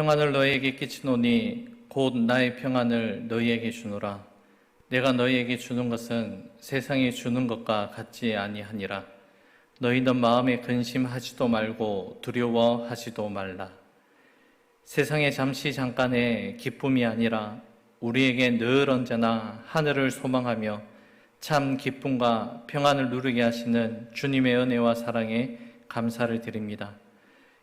평안을 너희에게 끼치노니 곧 나의 평안을 너희에게 주노라. 내가 너희에게 주는 것은 세상이 주는 것과 같지 아니하니라. 너희는 마음에 근심하지도 말고 두려워하지도 말라. 세상에 잠시 잠깐의 기쁨이 아니라 우리에게 늘 언제나 하늘을 소망하며 참 기쁨과 평안을 누리게 하시는 주님의 은혜와 사랑에 감사를 드립니다.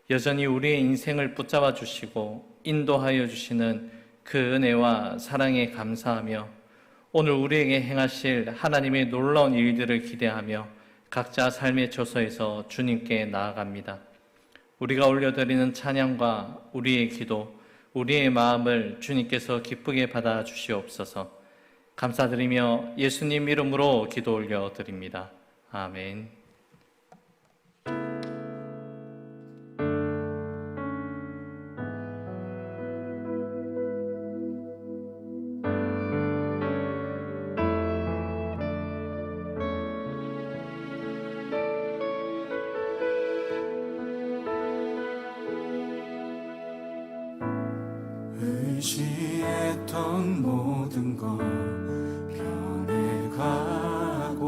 여전히 우리의 인생을 붙잡아 주시고 인도하여 주시는 그 은혜와 사랑에 감사하며 오늘 우리에게 행하실 하나님의 놀라운 일들을 기대하며 각자 삶의 처소에서 주님께 나아갑니다. 우리가 올려드리는 찬양과 우리의 기도, 우리의 마음을 주님께서 기쁘게 받아 주시옵소서. 감사드리며 예수님 이름으로 기도 올려드립니다. 아멘. 의지했던 모든 것 변해가고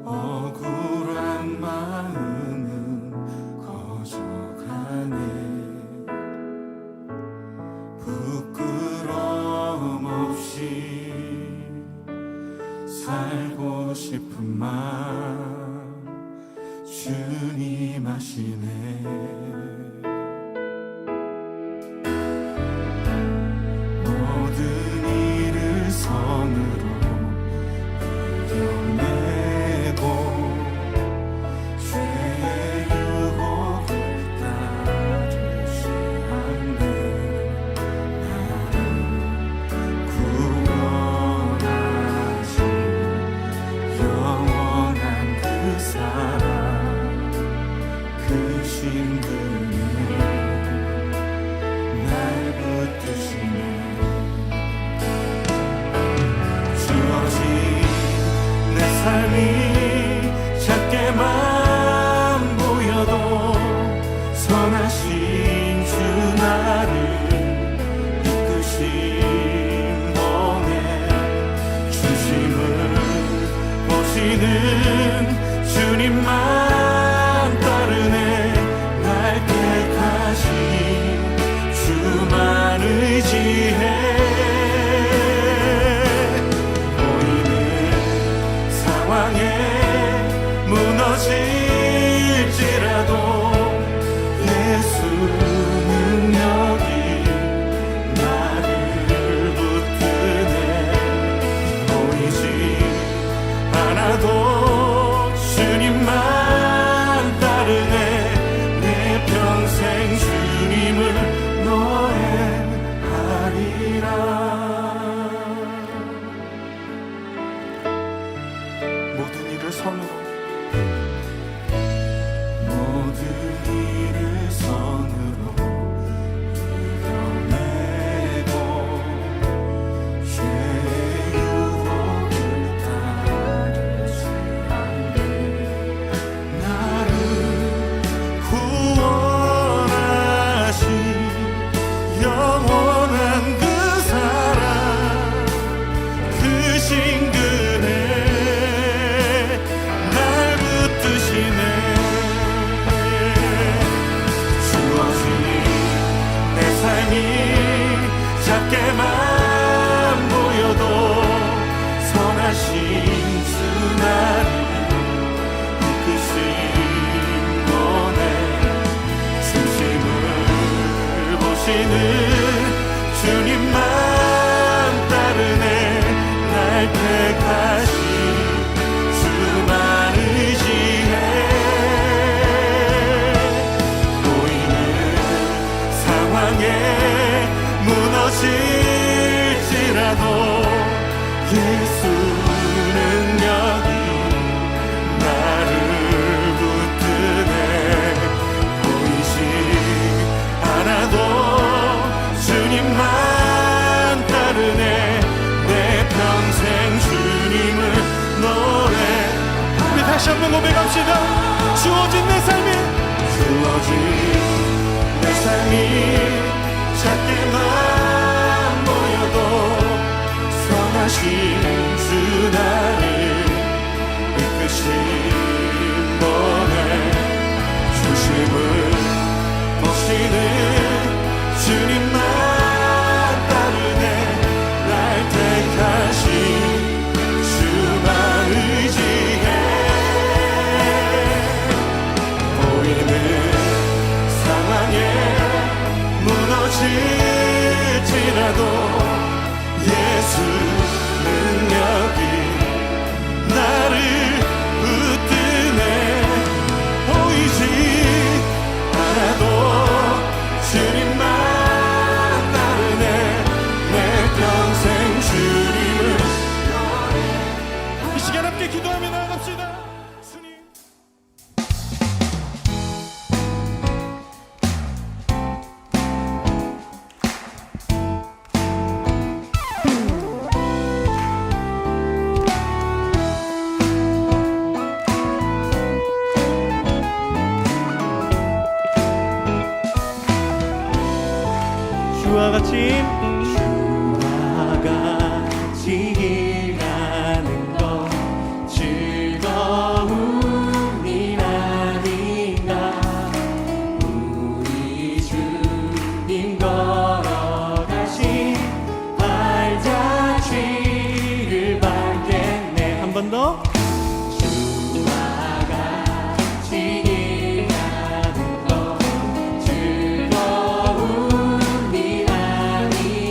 억울한 마음은 커져가네. 부끄러움 없이 살고 싶은 마음 주님 아시네. 선으로 이겨내고 죄의 유혹을 따르지 않네. 나를 구원하신 영원한 그 사랑, 그 신분에 날 붙드시네. 내 삶이 작게만 보여도 선하신 주 나를 이끄신 몸에 중심을 보시는 주님만 따르네. 날 택하신 주만 의지해. 무너질지라도 예수 능력이 나를 붙드네. 보이지 않아도 주님만 따르네. 내 평생 주님을 노래하리라. 모든 일을 선으로 이겨내고 죄의 유혹을 따르지 않네. 나를 구원하신 영원한 그 사랑, 그 신근에 날 붙드시네. 작게만 보여도 선하신 주 나를 이끄신 분의 중심을 보시는 주님만 따르네. 날 택하신 주만 의지해. 보이는 상황에 무너질지라도 예수 능력이 나를 붙드네. 보이지 않아도 주님만 따르네. 내 평생 주님을 노래. 우리 다시 한번 고백합시다. 주어진 내 삶이 주 나를 이끄신 번에 중심을 보시는 주님만 따르네. 날 택하신 주만 의지해. 보이는 상황에 무너질지라도 예수 능력이 나를 붙드네. 보이지 않아도 주님만 따르네. 내 평생 주님을. 이 시간 함께 기도하며 나아갑시다. 주님. 주와 같이 일하는 것 즐거운 일 아닌가. 우리 주님 걸어가신 발자취를 밟겠네. 한 번 더. 주와 같이 일하는 것 즐거운 일 아닌가.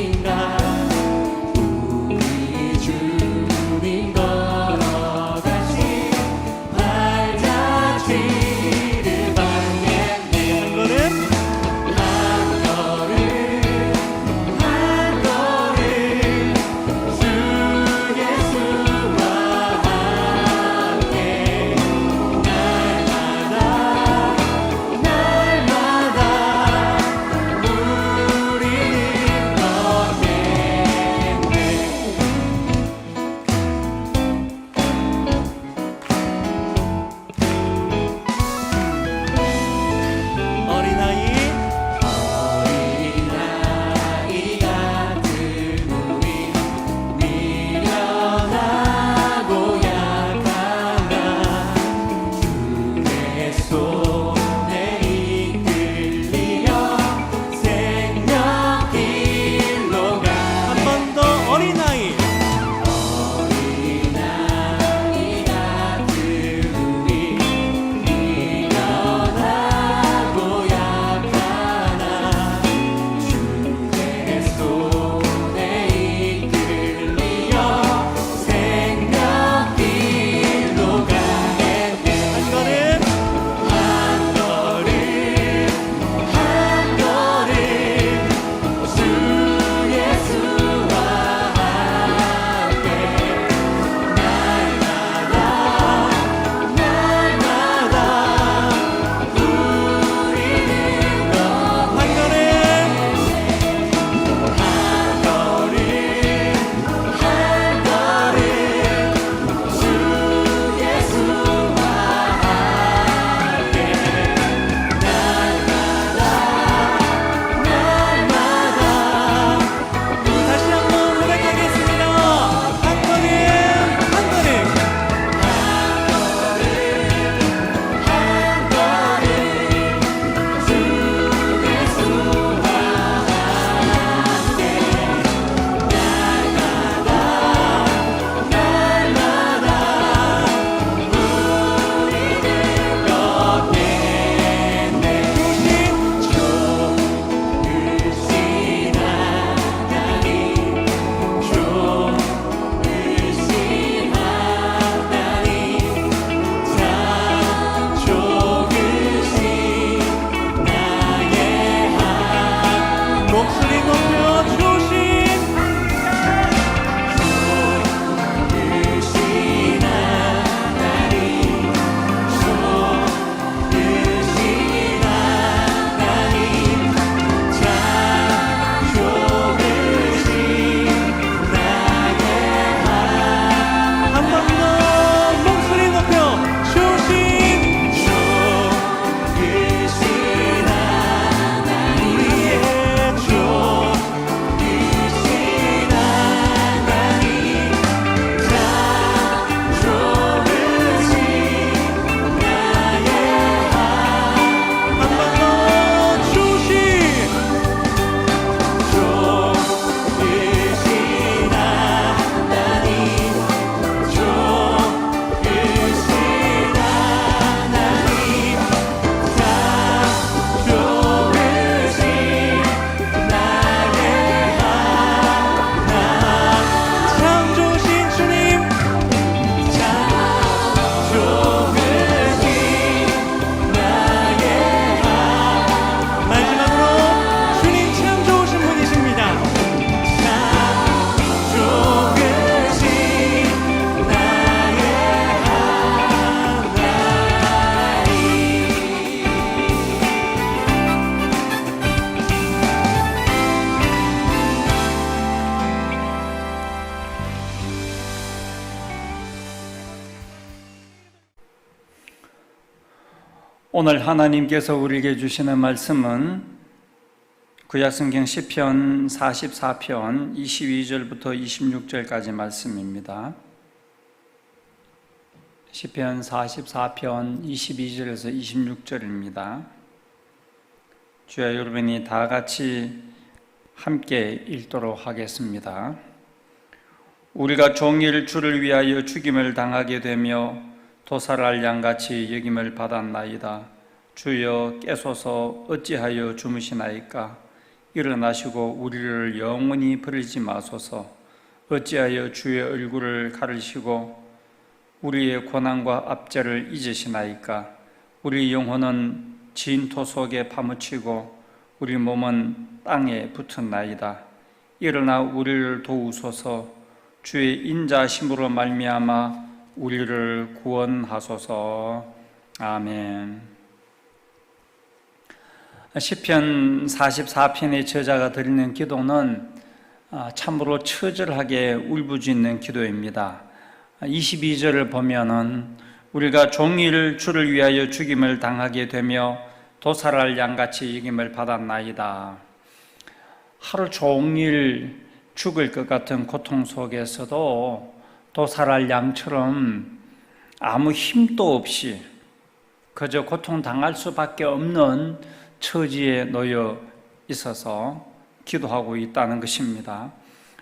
오늘 하나님께서 우리에게 주시는 말씀은 구약성경 시편 44편 22절부터 26절까지 말씀입니다. 시편 44편 22절에서 26절입니다. 주여, 여러분이 다 같이 함께 읽도록 하겠습니다. 우리가 종일 주를 위하여 죽임을 당하게 되며 도살할 양같이 여김을 받았나이다. 주여, 깨소서 어찌하여 주무시나이까? 일어나시고 우리를 영원히 버리지 마소서. 어찌하여 주의 얼굴을 가르시고 우리의 고난과 압제를 잊으시나이까? 우리 영혼은 진토 속에 파묻히고 우리 몸은 땅에 붙었나이다. 일어나 우리를 도우소서. 주의 인자심으로 말미암아 우리를 구원하소서. 아멘. 시편 44편의 저자가 드리는 기도는 참으로 처절하게 울부짖는 기도입니다. 22절을 보면은 우리가 종일 주를 위하여 죽임을 당하게 되며 도살할 양같이 여김을 받았나이다. 하루 종일 죽을 것 같은 고통 속에서도 도살할 양처럼 아무 힘도 없이 그저 고통당할 수밖에 없는 처지에 놓여 있어서 기도하고 있다는 것입니다.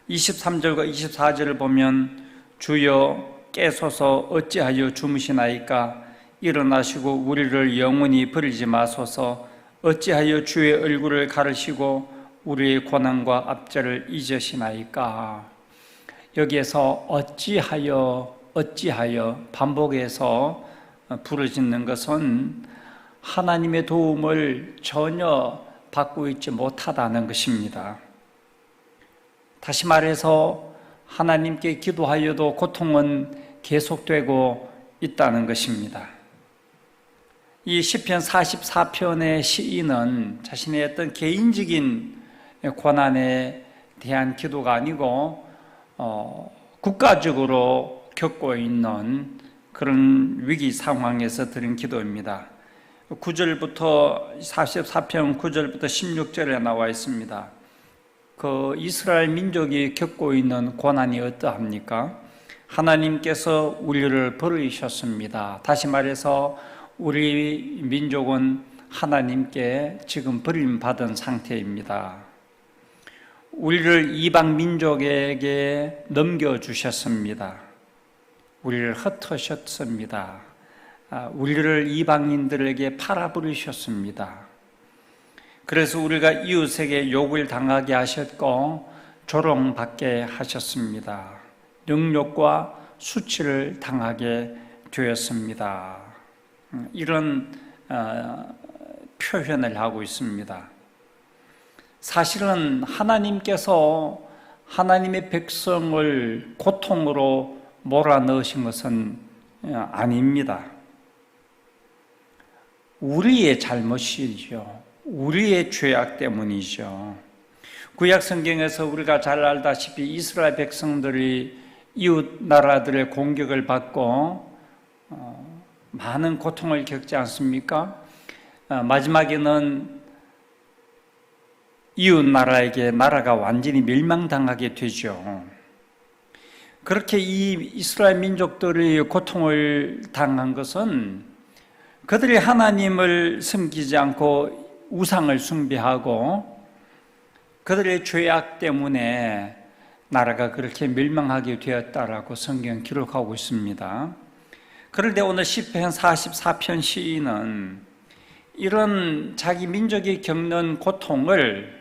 23절과 24절을 보면 주여, 깨소서 어찌하여 주무시나이까? 일어나시고 우리를 영원히 버리지 마소서. 어찌하여 주의 얼굴을 가르시고 우리의 고난과 압제를 잊으시나이까? 여기에서 어찌하여 반복해서 부르짖는 것은 하나님의 도움을 전혀 받고 있지 못하다는 것입니다. 다시 말해서 하나님께 기도하여도 고통은 계속되고 있다는 것입니다. 이 시편 44편의 시인은 자신의 어떤 개인적인 고난에 대한 기도가 아니고 국가적으로 겪고 있는 그런 위기 상황에서 드린 기도입니다. 9절부터 44편 9절부터 16절에 나와 있습니다. 그 이스라엘 민족이 겪고 있는 고난이 어떠합니까? 하나님께서 우리를 버리셨습니다. 다시 말해서 우리 민족은 하나님께 지금 버림받은 상태입니다. 우리를 이방 민족에게 넘겨주셨습니다. 우리를 흩으셨습니다. 우리를 이방인들에게 팔아버리셨습니다. 그래서 우리가 이웃에게 욕을 당하게 하셨고 조롱받게 하셨습니다. 능욕과 수치를 당하게 되었습니다. 이런 표현을 하고 있습니다. 사실은 하나님께서 하나님의 백성을 고통으로 몰아넣으신 것은 아닙니다. 우리의 잘못이죠. 우리의 죄악 때문이죠. 구약 성경에서 우리가 잘 알다시피 이스라엘 백성들이 이웃 나라들의 공격을 받고 많은 고통을 겪지 않습니까? 마지막에는 이웃 나라에게 나라가 완전히 멸망당하게 되죠. 그렇게 이 이스라엘 민족들이 고통을 당한 것은 그들이 하나님을 섬기지 않고 우상을 숭배하고 그들의 죄악 때문에 나라가 그렇게 멸망하게 되었다라고 성경 기록하고 있습니다. 그런데 오늘 시편 44편 시인은 이런 자기 민족이 겪는 고통을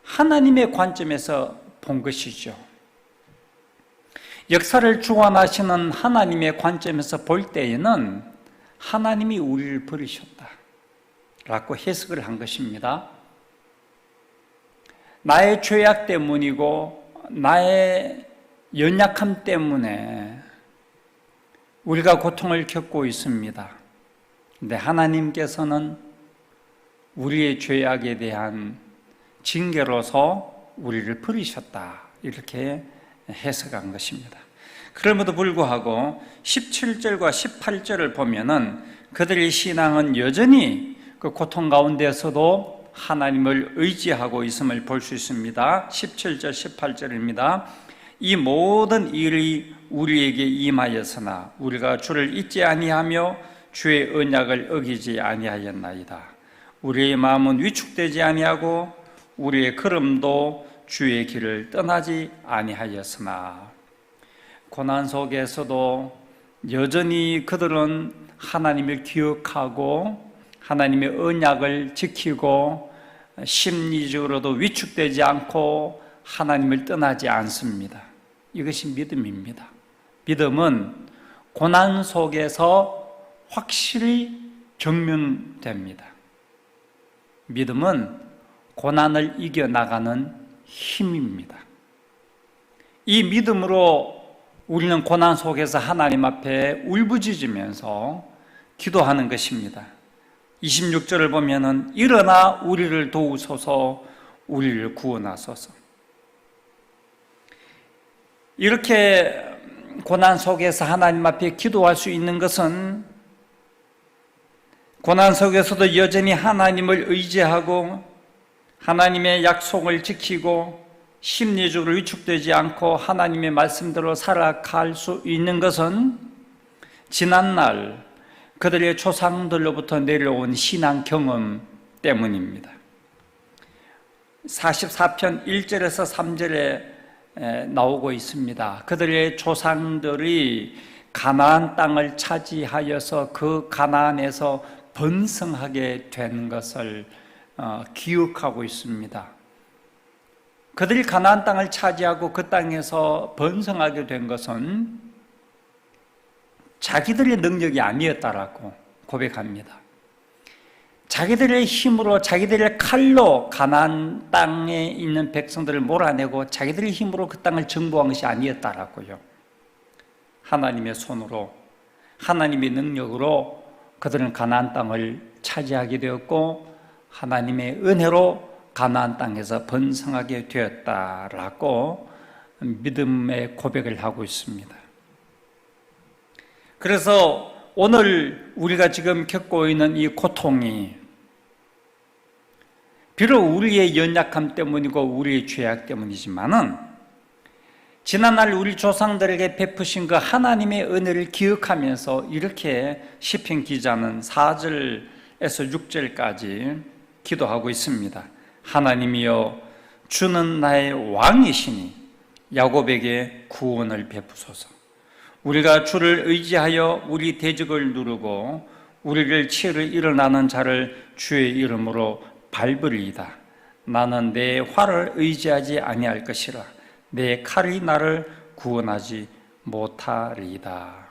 하나님의 관점에서 본 것이죠. 역사를 주관하시는 하나님의 관점에서 볼 때에는 하나님이 우리를 버리셨다라고 해석을 한 것입니다. 나의 죄악 때문이고 나의 연약함 때문에 우리가 고통을 겪고 있습니다. 그런데 하나님께서는 우리의 죄악에 대한 징계로서 우리를 버리셨다, 이렇게 해석한 것입니다. 그럼에도 불구하고 17절과 18절을 보면은 그들의 신앙은 여전히 그 고통 가운데서도 하나님을 의지하고 있음을 볼 수 있습니다. 17절 18절입니다. 이 모든 일이 우리에게 임하였으나 우리가 주를 잊지 아니하며 주의 언약을 어기지 아니하였나이다. 우리의 마음은 위축되지 아니하고 우리의 걸음도 주의 길을 떠나지 아니하였으나. 고난 속에서도 여전히 그들은 하나님을 기억하고 하나님의 언약을 지키고 심리적으로도 위축되지 않고 하나님을 떠나지 않습니다. 이것이 믿음입니다. 믿음은 고난 속에서 확실히 증명됩니다. 믿음은 고난을 이겨나가는 힘입니다. 이 믿음으로 우리는 고난 속에서 하나님 앞에 울부짖으면서 기도하는 것입니다. 26절을 보면은 일어나 우리를 도우소서, 우리를 구원하소서. 이렇게 고난 속에서 하나님 앞에 기도할 수 있는 것은 고난 속에서도 여전히 하나님을 의지하고 하나님의 약속을 지키고 심리적으로 위축되지 않고 하나님의 말씀대로 살아갈 수 있는 것은 지난날 그들의 조상들로부터 내려온 신앙 경험 때문입니다. 44편 1절에서 3절에 나오고 있습니다. 그들의 조상들이 가나안 땅을 차지하여서 그 가나안에서 번성하게 된 것을 기억하고 있습니다. 그들이 가나안 땅을 차지하고 그 땅에서 번성하게 된 것은 자기들의 능력이 아니었다라고 고백합니다. 자기들의 힘으로, 자기들의 칼로 가나안 땅에 있는 백성들을 몰아내고 자기들의 힘으로 그 땅을 정복한 것이 아니었다라고요. 하나님의 손으로, 하나님의 능력으로 그들은 가나안 땅을 차지하게 되었고 하나님의 은혜로 가나안 땅에서 번성하게 되었다라고 믿음의 고백을 하고 있습니다. 그래서 오늘 우리가 지금 겪고 있는 이 고통이 비록 우리의 연약함 때문이고 우리의 죄악 때문이지만은 지난날 우리 조상들에게 베푸신 그 하나님의 은혜를 기억하면서 이렇게 시편 기자는 4절에서 6절까지 기도하고 있습니다. 하나님이여, 주는 나의 왕이시니 야곱에게 구원을 베푸소서. 우리가 주를 의지하여 우리 대적을 누르고 우리를 치러 일어나는 자를 주의 이름으로 밟으리이다. 나는 내 활을 의지하지 아니할 것이라. 내 칼이 나를 구원하지 못하리이다.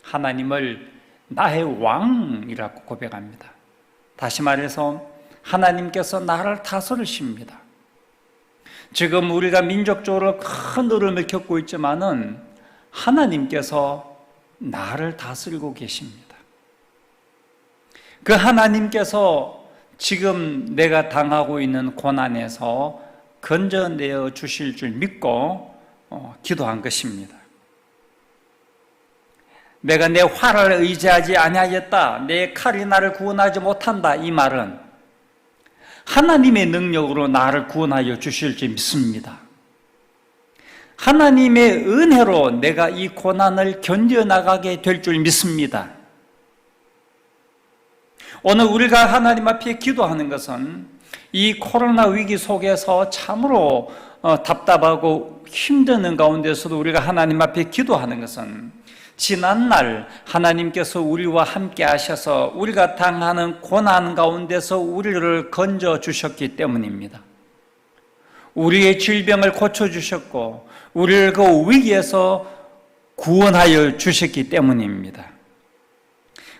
하나님을 나의 왕이라고 고백합니다. 다시 말해서 하나님께서 나를 다스리십니다. 지금 우리가 민족적으로 큰 어려움을 겪고 있지만은 하나님께서 나를 다스리고 계십니다. 그 하나님께서 지금 내가 당하고 있는 고난에서 건져내어 주실 줄 믿고 기도한 것입니다. 내가 내 활을 의지하지 아니하였다, 내 칼이 나를 구원하지 못한다, 이 말은 하나님의 능력으로 나를 구원하여 주실 줄 믿습니다. 하나님의 은혜로 내가 이 고난을 견뎌나가게 될 줄 믿습니다. 오늘 우리가 하나님 앞에 기도하는 것은 이 코로나 위기 속에서 참으로 답답하고 힘드는 가운데서도 우리가 하나님 앞에 기도하는 것은 지난날 하나님께서 우리와 함께 하셔서 우리가 당하는 고난 가운데서 우리를 건져 주셨기 때문입니다. 우리의 질병을 고쳐주셨고 우리를 그 위기에서 구원하여 주셨기 때문입니다.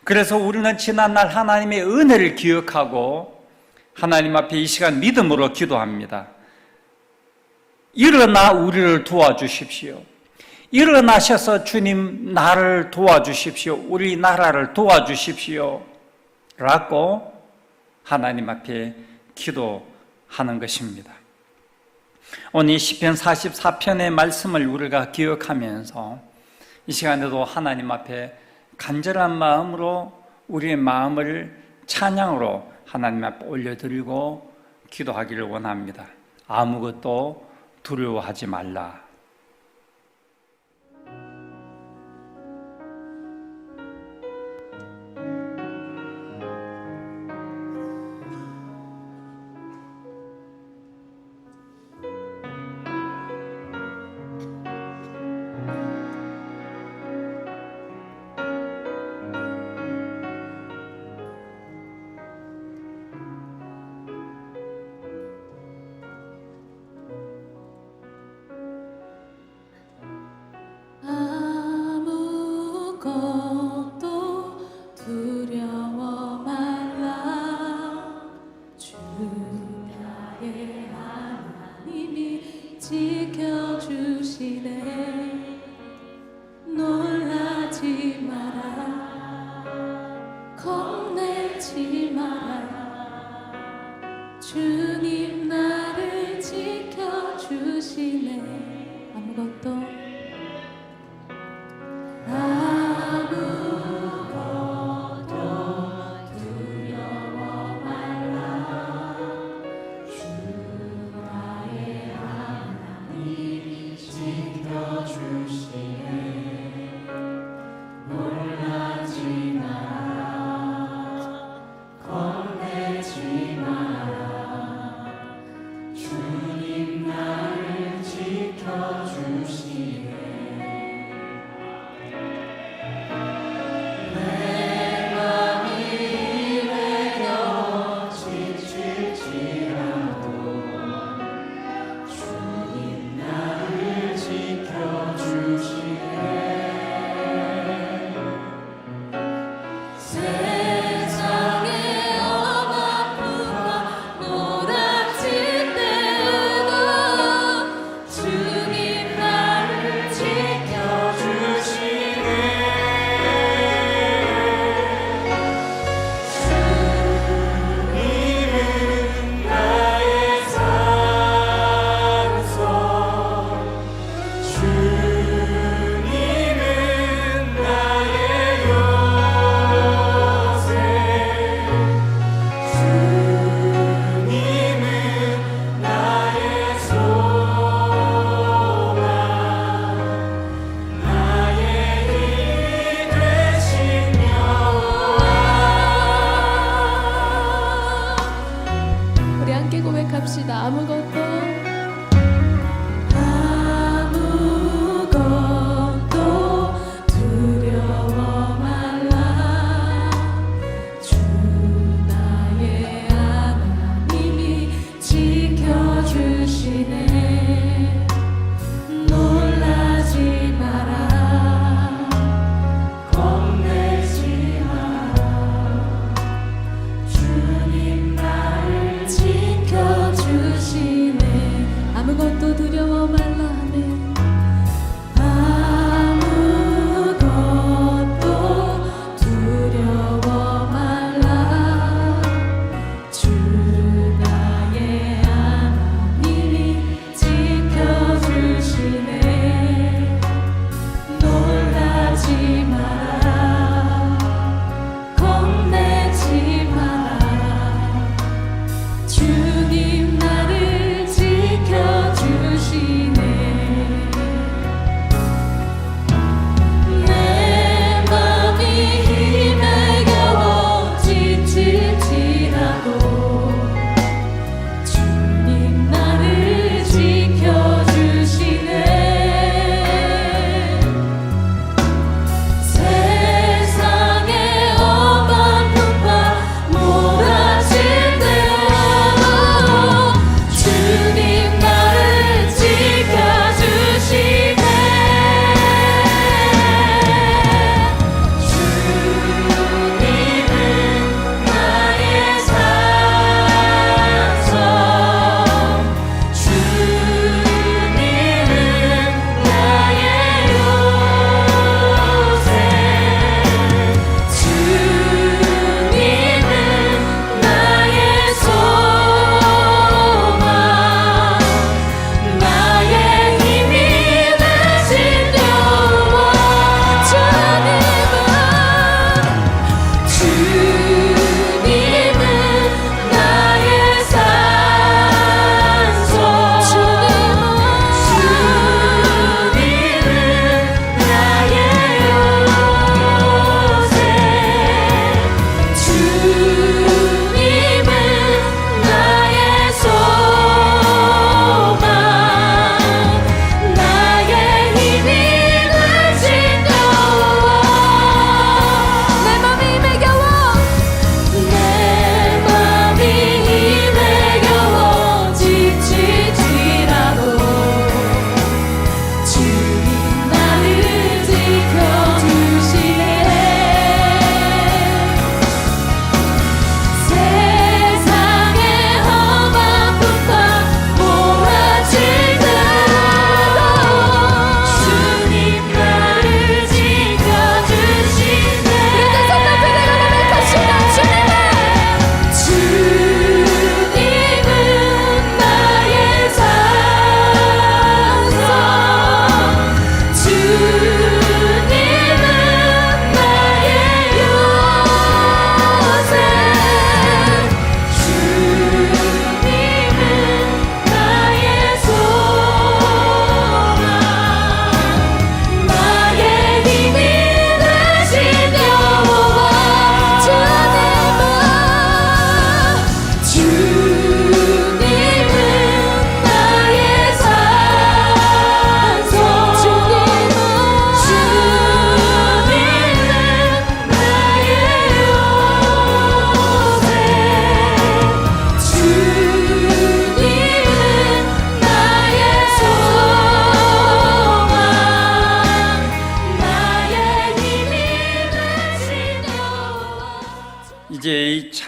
그래서 우리는 지난날 하나님의 은혜를 기억하고 하나님 앞에 이 시간 믿음으로 기도합니다. 일어나 우리를 도와주십시오. 일어나셔서 주님 나를 도와주십시오. 우리 나라를 도와주십시오. 라고 하나님 앞에 기도하는 것입니다. 오늘 시편 44편의 말씀을 우리가 기억하면서 이 시간에도 하나님 앞에 간절한 마음으로 우리의 마음을 찬양으로 하나님 앞에 올려드리고 기도하기를 원합니다. 아무것도 두려워하지 말라. 아무것도 두려워 말라. 주 나의 하나님이 지켜주시네. 놀라지 마라. 겁내지 마라. 주님 나를 지켜주시네. 아무것도 두려워 말라. 주 나의 하나님이 지켜주시네. 놀라지 마라. 겁내지 마라. 주님 나를 지켜주시네. 세상의 엄아픔과 노랗질 때도 주님 나를 지켜주시네. 주님은 나의 산소, 주님은 나의 요새, 주님은 나의 소망, 나의 힘이 되시며. 우리 함께 고백합시다. 아무것도 두려워 말라. 주 나의 하나님이 지켜주시네. 놀라지 마라. 겁내지 마라. 주님 나를 지켜주시네. 아무것도 두려워 말라 하네. 아무것도 두려워 말라. 주 나의 하나님이 지켜주시네. 놀라지 마라. 겁내지 마라. 주님 나를 지켜주시네.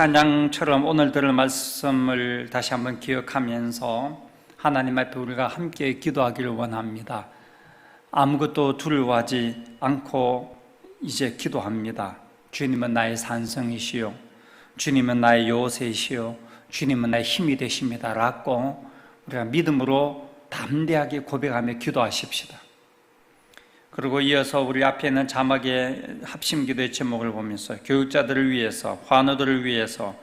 찬양처럼 오늘 들을 말씀을 다시 한번 기억하면서 하나님 앞에 우리가 함께 기도하기를 원합니다. 아무것도 두려워하지 않고 이제 기도합니다. 주님은 나의 산성이시요, 주님은 나의 요새이시요, 주님은 나의 힘이 되십니다 라고 우리가 믿음으로 담대하게 고백하며 기도하십시다. 그리고 이어서 우리 앞에 있는 자막의 합심기도의 제목을 보면서 교육자들을 위해서, 환우들을 위해서,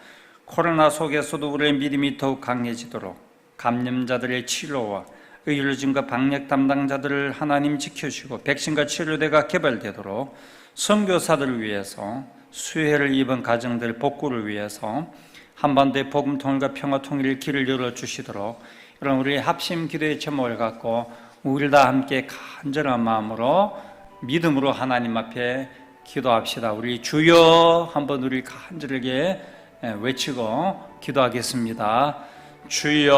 코로나 속에서도 우리의 믿음이 더욱 강해지도록 감염자들의 치료와 의료진과 방역 담당자들을 하나님 지켜주시고 백신과 치료대가 개발되도록 선교사들을 위해서, 수혜를 입은 가정들 복구를 위해서 한반도의 복음 통일과 평화 통일의 길을 열어주시도록 이런 우리의 합심 기도의 제목을 갖고 우리 다 함께 간절한 마음으로 믿음으로 하나님 앞에 기도합시다. 우리 주여 한번 우리 간절하게 외치고 기도하겠습니다. 주여.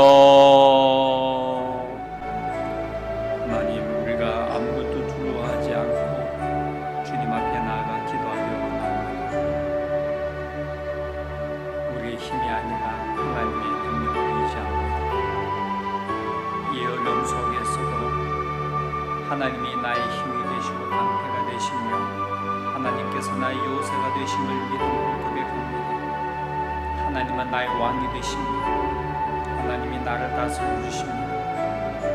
하나님, 우리가 아무것도 두려워하지 않고 주님 앞에 나아가 기도하려고 합니다. 우리의 힘이 아니라 하나님의 능력을 의지합니다. 이 어려움 속에서도 하나님이 나의 힘이 되시고 방패가 되시며 하나님께서 나의 요새가 되심을 믿음으로 고백합니다. 하나님은 나의 왕이 되십니다. 하나님이 나를 다스려 주십니다.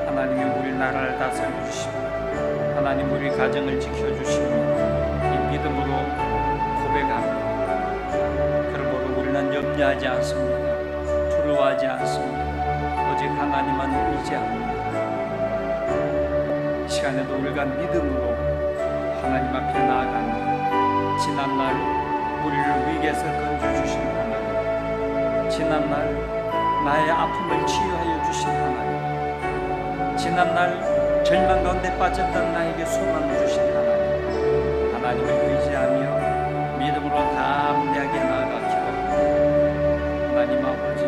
하나님이 우리 나라를 다스려 주십니다. 하나님 우리 가정을 지켜주십니다. 이 믿음으로 고백합니다. 그러므로 우리는 염려하지 않습니다. 두려워하지 않습니다. 오직 하나님만 의지합니다. 이 시간에도 우리가 믿음으로 하나님 앞에 나아갑니다. 지난날 우리를 위기에서 건져주신 하나님, 지난날 나의 아픔을 치유하여 주신 하나님, 지난날 절망 가운데 빠졌던 나에게 소망을 주신 하나님, 하나님을 의지하며 믿음으로 담대하게 나아가 기도합니다. 하나님 아버지,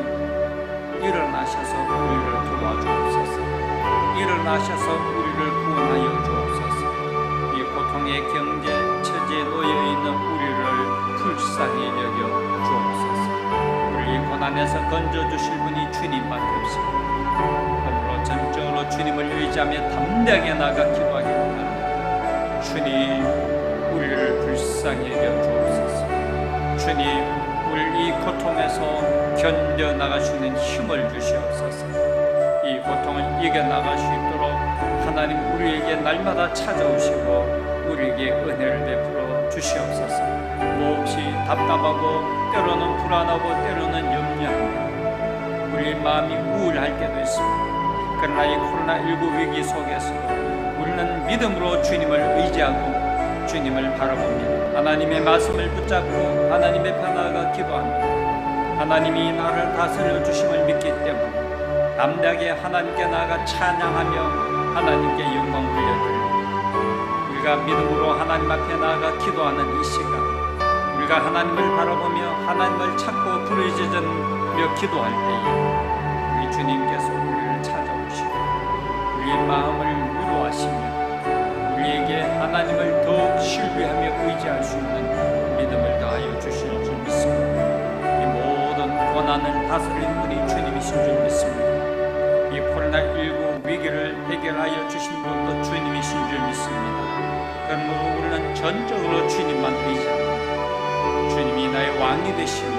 일어나셔서 우리를 도와주옵소서. 일어나셔서 우리를 구원하여 주옵소서. 이 고통의 경제 처지에 놓여있는 우리를 불쌍히 여겨 주옵소서. 우리 고난에서 건져주실 분이 주님밖에 없습니다. 그러므로 전적으로 주님을 의지하며 담대하게 나아가 기도하기 원합니다. 주님, 우리를 불쌍히 여겨 주옵소서. 주님, 우리 이 고통에서 견뎌나갈 수 있는 힘을 주시옵소서. 이 고통을 이겨나갈 수 있도록 하나님 우리에게 날마다 찾아오시고 우리에게 은혜를 베풀어 주시옵소서. 몹시 답답하고 때로는 불안하고 때로는 염려하며 우리 마음이 우울할 때도 있습니다. 그러나 이 코로나19 위기 속에서도 우리는 믿음으로 주님을 의지하고 주님을 바라봅니다. 하나님의 말씀을 붙잡고 하나님의 편하가 기도합니다. 하나님이 나를 다스려 주심을 믿기 때문에 담대하게 하나님께 나아가 찬양하며 하나님께 영광 올려드립니다. 우리가 믿음으로 하나님 앞에 나아가 기도하는 이 시간, 우리가 하나님을 바라보며 하나님을 찾고 부르짖으며 기도할 때에 우리 주님께서 우리를 찾아오시고 우리의 마음을 위로하시며 우리에게 하나님을 더욱 신뢰하며 의지할 수 있는 믿음을 더하여 주실 줄 믿습니다. 이 모든 고난을 다스리는 분이 주님이신 줄 믿습니다. 이 코로나19 위기를 해결하여 주신 분도 주님이신 줄 믿습니다. 그러므로 우리는 전적으로 주님만 의지합니다. 주님이 나의 왕이 되시며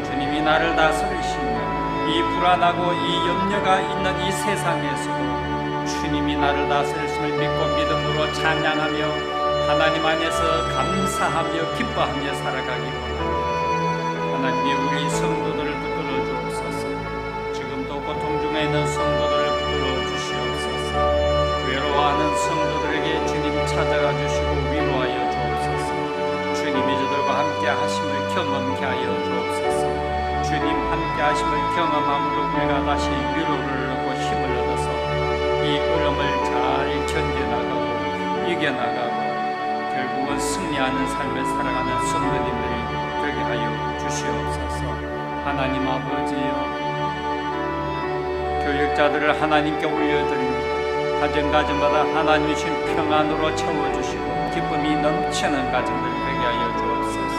주님이 나를 다스리시며 이 불안하고 이 염려가 있는 이 세상에서도 주님이 나를 다스리심을 믿고 믿음으로 찬양하며 하나님 안에서 감사하며 기뻐하며 살아가기 원합니다. 하나님이 우리 성도들을 붙들어 주옵소서. 지금도 고통 중에 있는 성도들을 붙들어 주시옵소서. 외로워하는 성도들에게 주님 찾아가 주시고 위로하여 주옵소서. 주님이 저들과 함께 하심을 경험케 하여 주옵소서. 주님 함께 하심을 경험함으로 우리가 다시 위로를 얻고 힘을 얻어서 이 어려움을 잘 견뎌나가고 이겨나가고 결국은 승리하는 삶을 살아가는 성도님들이 되게 하여 주시옵소서. 하나님 아버지여, 교육자들을 하나님께 올려드립니다. 가정가정마다 하나님이 주신 평안으로 채워주시고 기쁨이 넘치는 가정들 되게 하여 주옵소서.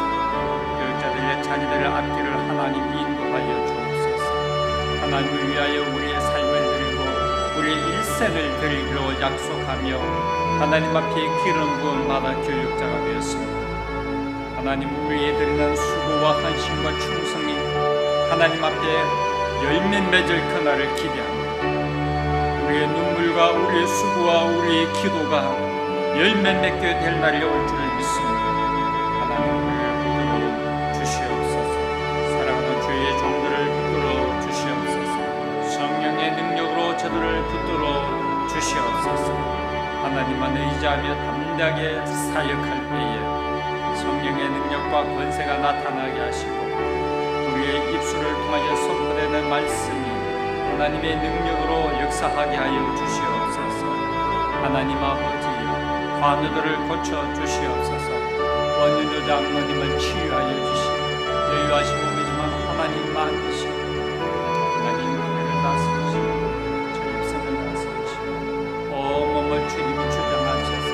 교육자들의 자리들을 앞길을 하나님 인도하여 주옵소서. 하나님을 위하여 우리의 삶을 드리고 우리의 일생을 드리기로 약속하며 하나님 앞에 기름 부음받아 교육자가 되었습니다. 하나님, 우리의 드리는 수고와 헌신과 충성이 하나님 앞에 열매 맺을 그날을 기대합니다. 우리의 눈물과 우리의 수고와 우리의 기도가 열매 맺게 될 날이 올 줄을 믿습니다. 하나님, 우리를 붙들어 주시옵소서. 사랑하는 주의 종들을 붙들어 주시옵소서. 성령의 능력으로 저들을 붙들어 주시옵소서. 하나님 안에 의지하며 담대하게 사역할 때에 성령의 능력과 권세가 나타나게 하시고 우리의 입술을 통하여 선포되는 말씀이 하나님의 능력으로 역사하게 하여 주시옵소서. 하나님 아버지, 관우들을 고쳐 주시옵소서. 원인도 장로님을 치유하여 주시고 여유하신 몸이지만 하나님 만드시고 하나님 은혜를 다스리시고 저 입술을 다스리시고 몸을 주님이 주장하셔서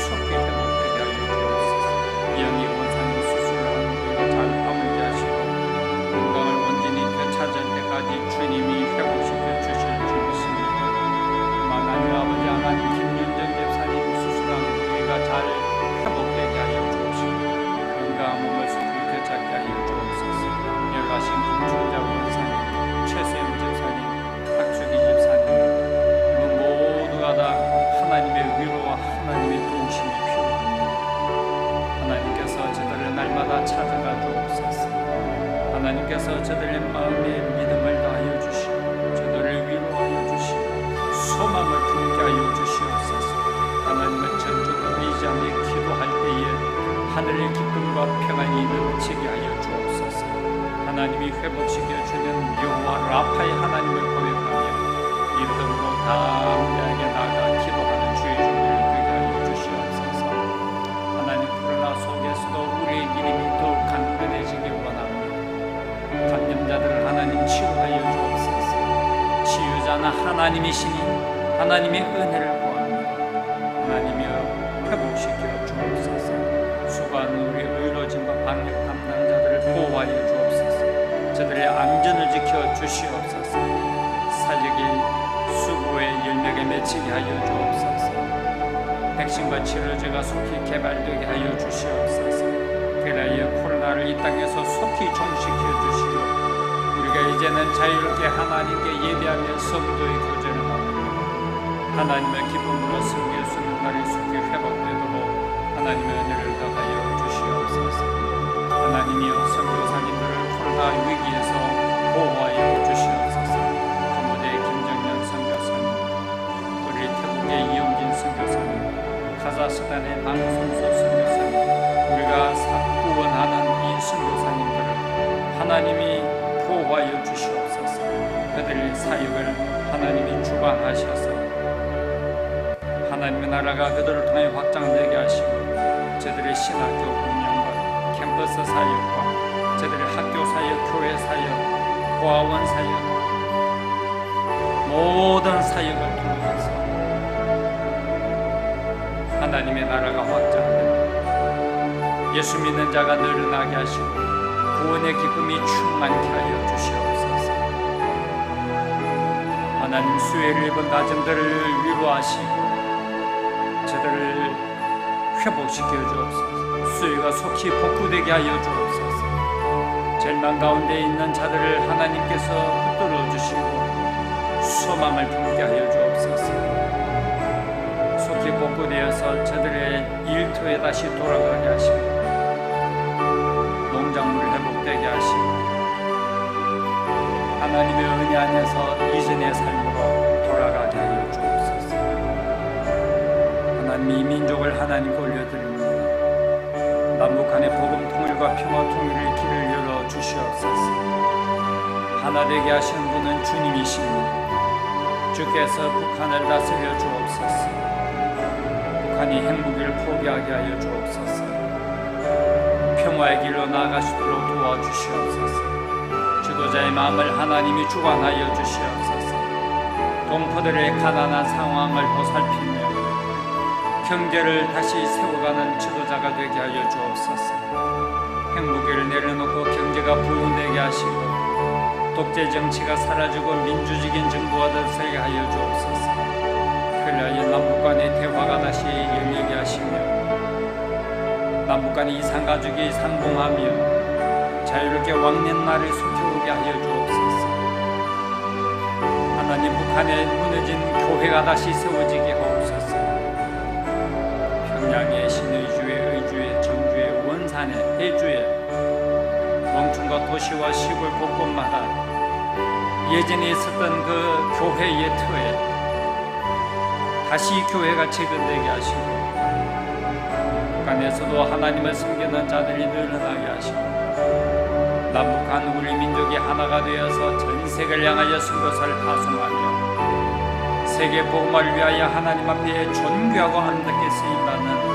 속히 회복되게 하여 주옵소서. 영이 원사님 수술을 하는 잘 아물게 하시고 건강을 온전히 되찾을 때까지 주님이 회복시켜 주실 줄 믿습니다. 하나님 아버지, 하나님 김윤정 집사님 수술한 부위가 잘 회복되게 하여 주옵시고 건강한 몸을 속히 되찾게 하여 주옵소서. 열가신 김춘자 원사님, 최세우 집사님, 박수기 집사님, 모두가 다 하나님의 위로와 하나님의 도우심이 필요합니다. 하나님께서 저들을 날마다 찾아가 주옵소서. 하나님께서 저들의 마음에 믿음을 다하여 주시고 저들을 위로하여 주시고 소망을 품게 하여 주시옵소서. 하나님을 전적으로 의지하며 기도할 때에 하늘의 기쁨과 평안이 넘치게 하여 주옵소서. 하나님이 회복시켜 주는 여호와 라파의 하나님을 고백하며 믿음으로 담대하게 나아가 기도하는 주의 종들을 되게 하여 주시옵소서. 하나님, 코로나 속에서도 우리의 믿음이 더욱 강건해지기 원합니다. 감염자들을 하나님 치유하여 주옵소서. 치유자는 하나님이시니 하나님의 은혜를 구합니다. 하나님이여 회복시켜 주옵소서. 수고하는 우리 의료진과 방역 담당자들을 보호하여 주옵소서. 저들의 안전을 지켜 주시옵소서. 사역의 수고의 열매가 맺히게 하여 주옵소서. 백신과 치료제가 속히 개발되게 하여 주시옵소서. 그리하여 코로나를 이 땅에서 속히 종식해 주시고 우리가 이제는 자유롭게 하나님께 예배하며 성도의 교제를 하고 하나님의 기쁨으로 섬길 수 있는 날이 속히 회복되도록 하나님의 은혜를 더하여 주시옵소서. 하나님이여, 선교사님들을 코로나 위기에서 보호하여 주시옵소서. 강무대 김정년 선교사님, 우리 태국의 이용진 선교사님, 카자흐스탄의 방송소 선교사님, 우리가 후원하는 이 선교사님들을 하나님이 보호하여 주시옵소서. 그들의 사역을 하나님이 주관하셔서 하나님의 나라가 그들을 통해 확장되게 하시고 저들의 신학교 운영과 캠퍼스 사역과 저들의 학교 사역, 교회 사역, 고아원 사역, 모든 사역을 통해서 하나님의 나라가 확장되고 예수 믿는 자가 늘어나게 하시고 구원의 기쁨이 충만케 하여 주시옵소서. 하나님, 수혜를 입은 가정들을 위로하시고 저들을 회복시켜 주옵소서. 수혜가 속히 복구되게 하여 주옵소서. 절망 가운데 있는 자들을 하나님께서 붙들어 주시고 소망을 품게 하여 주옵소서. 속히 복구되어서 저들의 일터에 다시 돌아가게 하시고 농작물 회복되게 하시고 하나님의 은혜 안에서 이전의 삶으로 돌아가게 하여 주옵소서. 하나님, 이 민족을 하나님께 올려드립니다. 남북한의 복음 통일과 평화 통일의 길을 열어 주시옵소서. 하나 되게 하시는 분은 주님이십니다. 주께서 북한을 다스려 주옵소서. 북한이 핵무기를 포기하게 하여 주옵소서. 평화의 길로 나아가시도록 도와주시옵소서. 지도자의 마음을 하나님이 주관하여 주시옵소서. 동포들의 가난한 상황을 보살피며 경제를 다시 세워가는 지도자가 되게 하여 주옵소서. 핵무기를 내려놓고 경제가 부흥되게 하시고 독재 정치가 사라지고 민주적인 정부가 되게 하여 주옵소서. 특별히 남북 간의 대화가 다시 열리게 하시며 남북 간의 이산가족이 상봉하며 자유롭게 왕년날을 속해오게 하여 주옵소서. 하나님, 북한에 무너진 교회가 다시 세워지게 하옵소서. 평양의 신의주의, 의주의, 정주의, 원산의, 해주의 농촌과 도시와 시골 곳곳마다 예전에 있었던 그 교회의 터에 다시 교회가 재건되게 하시고 북한에서도 하나님을 섬기는 자들이 늘어나게 하시고 남북한 우리 민족이 하나가 되어서 전 세계를 향하여 선교사를 파송하며 세계 복음을 위하여 하나님 앞에 존귀하고 아름답게 쓰임받는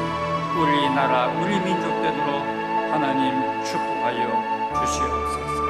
우리나라 우리 민족 되도록 하나님 축복하여 주시옵소서.